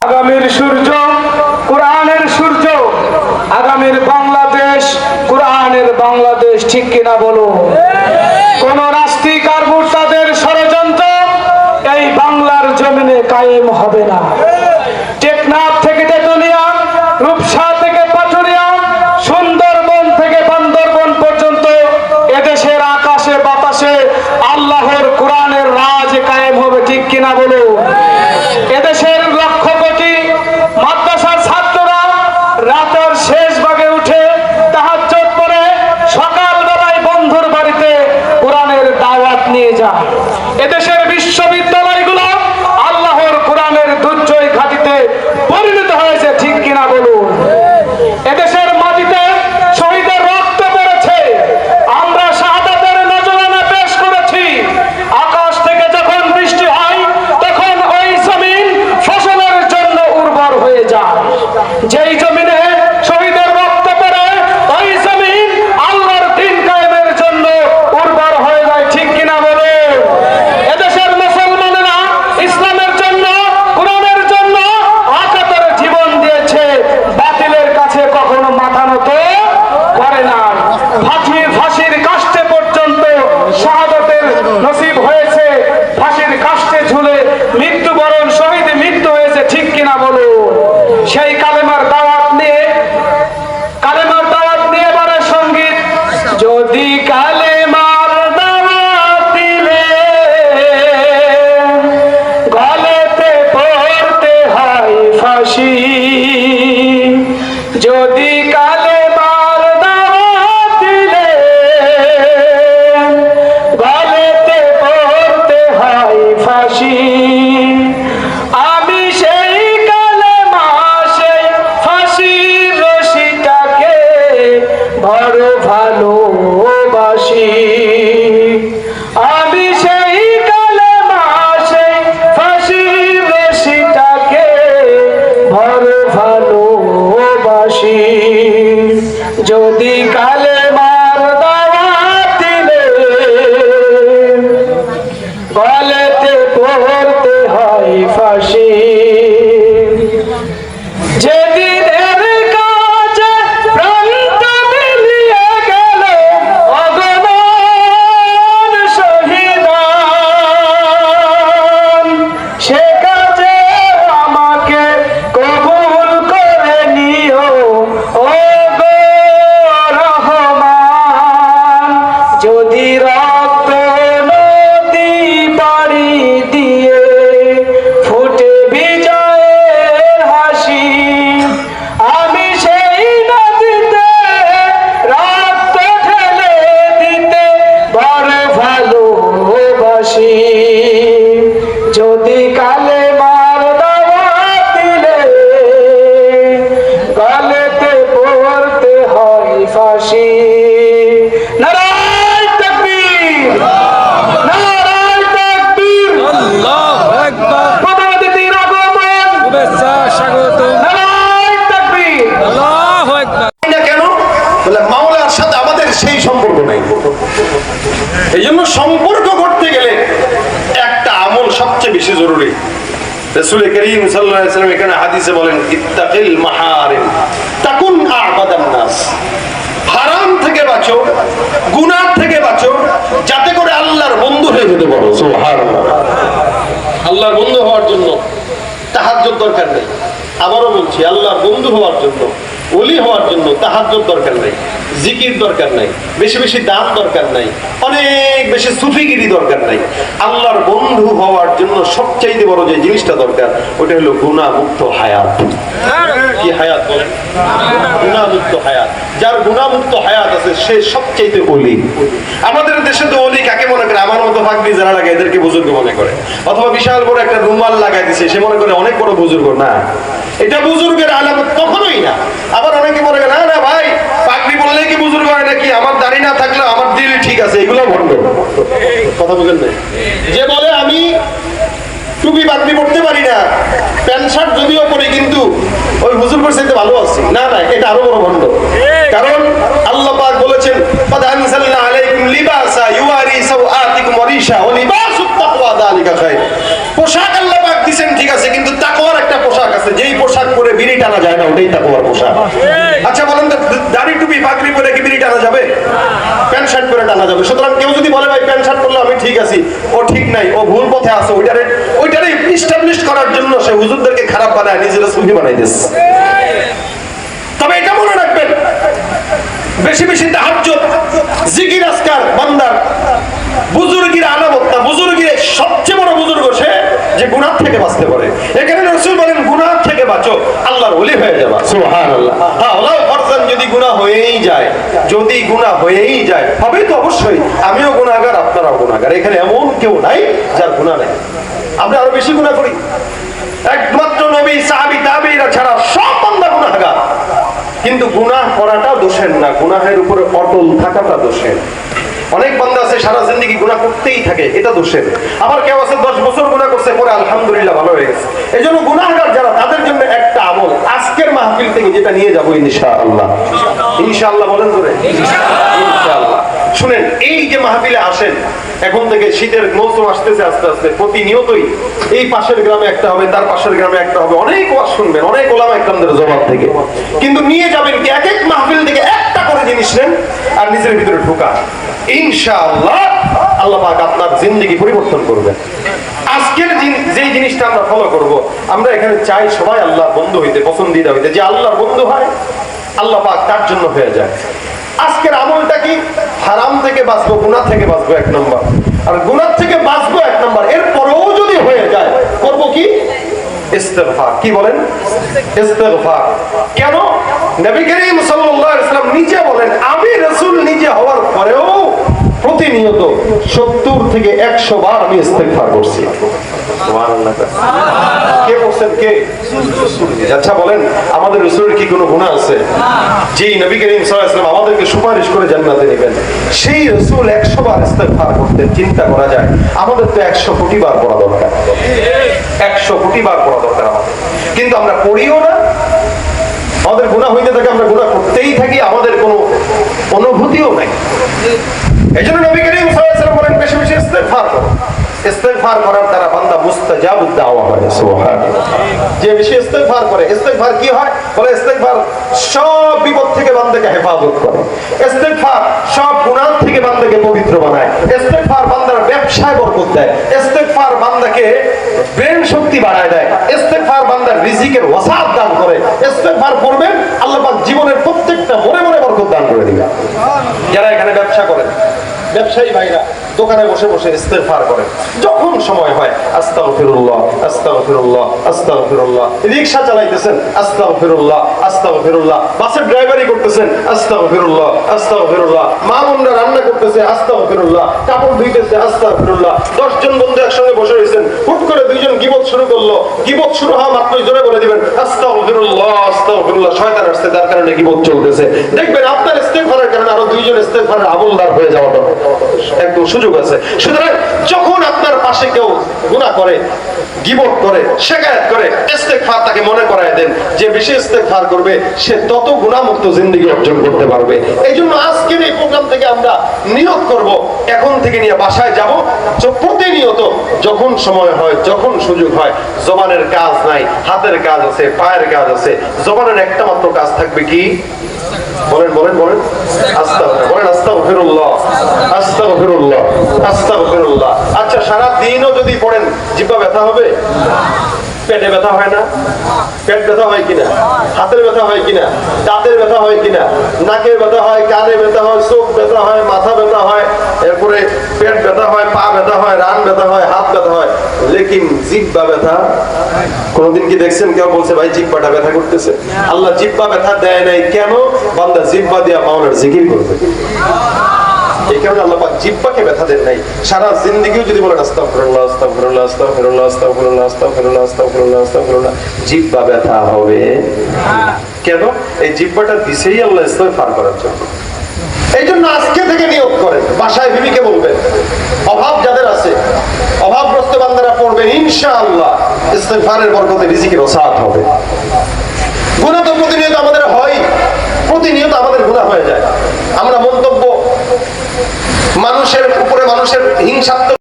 আগামীর সূর্য কোরআনের সূর্য, আগামীর বাংলাদেশ কোরআনের বাংলাদেশ, ঠিক কিনা বলো? কোন নাস্তিক আর মুরতাদের ষড়যন্ত্র এই বাংলার জমিনে কায়েম হবে না। টেকনাফ থেকে তেতুলিয়া, রূপসা থেকে পাটুরিয়া, সুন্দরবন থেকে বান্দরবন পর্যন্ত এদেশের আকাশে বাতাসে আল্লাহর কোরআনের রাজ কায়েম হবে, ঠিক কিনা বলো? এদেশের লক্ষ কোটি মাদ্রাসার ছাত্ররা রাতের শেষ ভাগে উঠে তাহাজ্জুদ পড়ে সকালবেলায় বন্ধুর বাড়িতে কোরআনের দাওয়াত নিয়ে যায়। এদেশের বিশ্ববিদ্যালয়গুলো আল্লাহর কোরআনের দুর্জয় ঘাঁটিতে পরিণত হয়েছে, ঠিক কিনা বলুন? এদেশের মাটিতে শহীদের রক্ত পড়েছে, আমরা শাহাদাতের নজরানা পেশ করেছি। আকাশ থেকে যখন বৃষ্টি হয় তখন ওই জমিন ফসলের জন্য উর্বর হয়ে যায়। যেই জমিনে শহীদের রক্ত পড়ে ওই জমিন আল্লাহর দ্বীন কায়েমের জন্য উর্বর হয়ে যায়, ঠিক কিনা বলে? এদেশের মুসলমানেরা ইসলামের জন্য কোরআনের জন্য আকাতরে জীবন দিয়েছে, বাতিলের কাছে কখনো মাথা নত করে না। ফাঁসির কাষ্ঠে পর্যন্ত শাহাদাতের নসিব হয়েছে, ফাঁসির কাষ্ঠে ঝুলে মৃত্যুবরণ শহীদ মৃত্যু হয়েছে, ঠিক কিনা বলো? সেই কালেমার দাওয়াত নিয়ে এবারে সঙ্গীত, যদি কালেমার দাওয়াত দিলে গলেতে পড়তে হয় ফাঁসি, যদি কালেমার দাওয়াত দিলে গলেতে পড়তে হয় ফাঁসি, আমি সেই কালেমা সেই ফাঁসির রশিটাকে বড় ভালোবাসি, আমি সেই কালেমা সেই ফাঁসির রশিটাকে বড় ভালোবাসি, যদি কালেমার দাওয়াত দিলে গলেতে পড়তে হয় ফাঁসি, যেদিনের কাজে প্রান্ত মিলিয়ে গেল অগণন শহীদান, সে কাজে আমাকে কবুল করে নিও ও গো রহমান, যদি রক্ত নদী পাড়ি দিয়ে ফুটে বিজয়ের হাসি, আমি সেই নদীতে রক্ত ঢেলে দিতে বড় ভালোবাসি, যদি কালেমার দাওয়াত দিলে গলেতে পড়তে হয় ফাঁসি। নারায়ে তাকবীর, নারায়ে তাকবীর, আল্লাহু আকবার। প্রধান অতিথির আগমন, শুভেচ্ছা স্বাগতম। নারায়ে তাকবীর। আল্লাহু আকবার। না কেন বলে মাওলার সাথে আমাদের সেই সম্পর্ক নাই। এই জন্য সম্পর্ক করতে গেলে একটা আমল সবচেয়ে বেশি জরুরি। রাসূল করিম সাল্লাল্লাহু আলাইহি ওয়াসাল্লাম এখানে হাদিসে বলেন, ইত্তাকিল মাহারিম তাকুন আ'বাদান নাস, হারাম থেকে বাঁচো, গুনাহ থেকে বাঁচো, যাতে করে আল্লাহর বন্ধু হয়ে যেতে পারো। সুবহানাল্লাহ। আল্লাহর বন্ধু হওয়ার জন্য তাহাজ্জুদ দরকার নেই। আবারও বলছি, আল্লাহর বন্ধু হওয়ার জন্য, ওলি হওয়ার জন্য তাহাজ্জুদ দরকার নাই, জিকির দরকার নাই, বেশি বেশি দান দরকার নাই, অনেক বেশি সুফিগিরি দরকার নাই। আল্লাহর বন্ধু হওয়ার জন্য সবচাইতে বড় যে জিনিসটা দরকার ওটা হলো গুনাহমুক্ত হায়াত। কি হায়াত বলেন? গুনাহমুক্ত হায়াত। যার গুনাহমুক্ত হায়াত আছে সে সবচাইতে ওলি। আমাদের দেশে তো ওলি কাকে মনে করে? আমার মতো পাগড়ি যারা লাগায় এদেরকে বুজুর্গ মনে করে, অথবা বিশাল বড় একটা রুমাল লাগাই দিছে সে মনে করে অনেক বড় বুজুর্গ। না, এটা বুজুর্গের আলামত কখনোই না। আবার অনেকে মনে করে, না না ভাই, পাগড়ি বললে কি বুজুর্গ হয় নাকি? আমার দাড়ি না থাকলে আমার দিল ঠিক আছে, এগুলো ভণ্ড। কথা বুঝেন না? যে বলে আমি টুপি পাগড়ি পড়তে পারি না, প্যান্ট শার্ট যদিও পরি কিন্তু ওই হুজুর পরিস্থিতিতে ভালো আছি, না না, এটা আরো বড় ভণ্ড। কারণ আল্লাহ পাক বলেছেন, قد أنزلنا عليكم لباسا يواري سوآتكم وريشا ولباس التقوى ذلك خير। পোশাক আল্লাহ পাক দিবেন ঠিক আছে, কিন্তু তাকওয়ার একটা পোশাক আছে, যে এটাই তাকওয়ার পোশাক। আচ্ছা বলেন তো, দাড়ি টুপি পাগড়ি পরে কি বিড়ি টানা যাবে? প্যান্ট শার্ট পরে টানা যাবে। সুতরাং কেউ যদি বলে ভাই প্যান্ট শার্ট পরলে আমি ঠিক আছি, ও ঠিক নাই, ও ভুল পথে আছে, ওইটারে ইস্টাবলিশ করার জন্য সে হুজুরদেরকে খারাপ বানায়, নিজেরা সুফি বানাই দিচ্ছে। তবে এটা মনে রাখবেন, বেশি বেশি তাহাজ্জুদ জিকির আজকার বান্দার বুজুর্গির আলামত, বুজুর্গির সবচেয়ে বড় বুজুর্গ সে যে গুনাহ থেকে বাঁচতে পারে। এখানে রাসূল বলেন গুনাহ থেকে বাঁচো, আল্লাহর ওলি হয়ে যাবা। সুবহানাল্লাহ। হ্যাঁ, ওলাও ফরজান, যদি গুনাহ হয়েই যায়, যদি গুনাহ হয়েই যায়, হবে তো অবশ্যই, আমিও গুনাহগার, আপনারাও গুনাহগার। এখানে এমন কেউ নাই যার গুনাহ নাই। আমরা আরো বেশি গুনাহ করি। একমাত্র নবী, সাহাবী, তাবেঈরা ছাড়া সব বান্দা গুনাহগার। কিন্তু গুনাহ করাটা দোষের না, গুনাহের উপরে অটল থাকাটা দোষের। অনেক বান্দা আছে সারা জিন্দেগি গুনাহ করতেই থাকে, এটা দোষের। আবার কেউ আছে 10 বছর গুনাহ করছে, পরে আলহামদুলিল্লাহ ভালো হয়ে গেছে। এই জন্য গুনাহগার যারা, তাদের জন্য একটা আমল আজকের মাহফিল থেকে যেটা নিয়ে যাবো ইনশাআল্লাহ। ইনশাআল্লাহ বলেন করে ইনশাআল্লাহ। শুনেন, এই যে মাহফিলে আসেন, এখন থেকে শীতের মৌসুম আসতেছে আস্তে আস্তে, প্রতিনিয়তই এই পাশের গ্রামে একটা হবে, তার পাশের গ্রামে একটা হবে, অনেক ওয়াজ শুনবেন, অনেক ওলামা ইকরামদের জবাব থেকে। কিন্তু নিয়ে যাবেন কি, এক এক মাহফিল থেকে একটা করে জিনিস নেন আর নিজের ভিতরে ঢোকা। ইনশাআল্লাহ আল্লাহ পাক আপনার জিন্দেগি পরিবর্তন করবেন। আজকের যে জিনিসটা আমরা ফলো করব, আমরা এখানে চাই সবাই আল্লাহর বন্ধু হইতে, পছন্দিদা হইতে। যে আল্লাহর বন্ধু হয়, আল্লাহ পাক তার জন্য হয়ে যায়। আজকের আমলটা কি? হারাম থেকে বাঁচবো, গুনাহ থেকে বাঁচবো 1 নম্বর, আর গুনাহ থেকে বাঁচবো 1 নম্বর। এরপরেও যদি হয়ে যায়, করব কি? ইস্তিগফার। কি বলেন? ইস্তিগফার। কেন? নবী করিম সাল্লাল্লাহু আলাইহি ওয়াসাল্লাম নিজে বলেন, আমি রাসূল নিজে হওয়ার পরেও প্রতিনিয়ত 70 থেকে 100 বার আমি ইস্তিগফার করছি। সুবহানাল্লাহ। কে বলছেন? কে? আচ্ছা বলেন, আমাদের রাসূলের কি কোনো গুনাহ আছে? যেই নবী করিম সাল্লাল্লাহু আলাইহি ওয়াসাল্লাম আমাদেরকে সুপারিশ করে জান্নাতে নেবেন, সেই রাসূল 100 বার ইস্তিগফার করতেন। চিন্তা করা যায়, আমাদের তো 100 কোটি বার পড়া দরকার। 100 কোটি বার পড়া দরকার আমাদের, কিন্তু আমরা পড়িও না। আমাদের গুনাহ হইতে থাকে, আমরা গুনাহ করতেই থাকি, আমাদের কোনো অনুভূতিও নাই। এই জন্য নবী করিম সাল্লাল্লাহু আলাইহি ওয়াসাল্লাম বলেন, বেশি বেশি ইস্তিগফার করো। ইস্তিগফার করার দ্বারা বান্দা মুস্তাজাবুদ দাওয়া হয়। সুবহানাল্লাহ। যে বেশি ইস্তিগফার করে, ইস্তিগফার কি হয়? বলে ইস্তিগফার সব বিপদ থেকে বান্দাকে হেফাজত করে। ইস্তিগফার সব গুনাহ থেকে বান্দাকে পবিত্র বানায়। ইস্তিগফার বান্দার ব্যবসায় বরকত দেয়। ইস্তিগফার বান্দাকে ব্রেন শক্তি বাড়ায় দেয়। ইস্তিগফার বান্দার রিজিকের ওয়াসাত দান করে। ইস্তিগফার করবেন, আল্লাহ পাক জীবনের প্রত্যেকটা মনে মনে বরকত দান করে দিবেন। যারা এখানে ব্যবসা করেন, ব্যবসায়ী ভাইরা দোকানে বসে বসে ইস্তিগফার করেন, যখন সময় হয় আস্তাগফিরুল্লাহ আস্তাগফিরুল্লাহ আস্তাগফিরুল্লাহ। রিকশা চালাইতেছেন, আস্তাগফিরুল্লাহ আস্তাগফিরুল্লাহ। বাসের ড্রাইভারি করতেছেন, আস্তাগফিরুল্লাহ আস্তাগফিরুল্লাহ। মা বোনরা রান্না করতেছে, আস্তাগফিরুল্লাহ। কাপড় ধুইতেছে, আস্তাগফিরুল্লাহ। 10 জন বন্ধু একসঙ্গে বসে রয়েছেন, হুট করে 2 জন গীবত শুরু করলো। গীবত শুরু হওয়া মাত্রই জোরে বলে দিবেন, আস্তাগফিরুল্লাহ আস্তাগফিরুল্লাহ। শয়তান আসছে, তার কারণে গীবত চলতেছে। দেখবেন আপনার ইস্তিগফারের কারণে আরো 2 জন ইস্তিগফারের আমলদার হয়ে যাওয়াটা একদম সুযোগ আছে। সুতরাং যখন আপনার পাশে কেউ গুনাহ করে, গীবত করে, শিকায়াত করে, ইস্তিগফার তাকে মনে করায় দেন যে বেশি ইস্তিগফার করবে সে তত গুনাহমুক্ত জিন্দেগি অর্জন করতে পারবে। এই জন্য আজকের এই প্রোগ্রাম থেকে আমরা নিয়ত করব, এখন থেকে নিয়ে বাসায় যাব, প্রতিনিয়ত যখন সময় হয়, যখন সুযোগ হয়, জবানের কাজ নাই, হাতের কাজ আছে, পায়ের কাজ আছে, জবানের একটা মাত্র কাজ থাকবে কি? বলেন বলেন বলেন, আস্তাগফিরুল্লাহ। বলেন আস্তাগফিরুল্লাহ আস্তাগফিরুল্লাহ আস্তাগফিরুল্লাহ। আচ্ছা, সারা দিনও যদি পড়েন জিহ্বা ব্যথা হবে? পেটে ব্যথা হয় না? পেট ব্যথা হয় কিনা? হাতের ব্যথা হয় কিনা? দাঁতের ব্যথা হয় কিনা? নাকের ব্যথা হয়, কানে ব্যথা হয়, চোখ ব্যথা হয়, মাথা ব্যথা হয়, এরপরে পেট ব্যথা হয়, পা ব্যথা হয়, রান ব্যথা হয়, হাত ব্যথা হয়, লেকিন জিহ্বা ব্যথা কোনদিন কি দেখছেন কেউ বলছে ভাই জিহ্বাটা ব্যথা করতেছে? আল্লাহ জিহ্বা ব্যথা দেয় নাই কেন? বান্দা জিহ্বা দিয়া মাওলার জিকির করবে। এই কারণে আল্লাহ পাক জিহ্বাকে ব্যথা দেন নাই। সারা জিন্দেগিও যদি বলেন আস্তাগফিরুল্লাহ আস্তাগফিরুল্লাহ আস্তাগফিরুল্লাহ আস্তাগফিরুল্লাহ আস্তাগফিরুল্লাহ আস্তাগফিরুল্লাহ আস্তাগফিরুল্লাহ, জিহ্বা ব্যথা হবে কেন? এই জিহ্বাটা দিছেই আল্লাহ ইস্তিগফার করার জন্য। এই জন্য আজকে থেকে নিয়ত করেন, বাসায় বিবিকে বলবেন, অভাব যাদের আছে, অভাবগ্রস্ত বান্দারা পড়বেন, ইনশাআল্লাহ ইস্তিগফারের বরকতে রিজিকের ওসাআত হবে। গুনাহ তো প্রতিনিয়ত আমাদের হয়, প্রতিনিয়ত আমাদের গুনাহ হয়ে যায়। আমরা মন্তব্য, মানুষের উপরে মানুষের হিংসাত্মক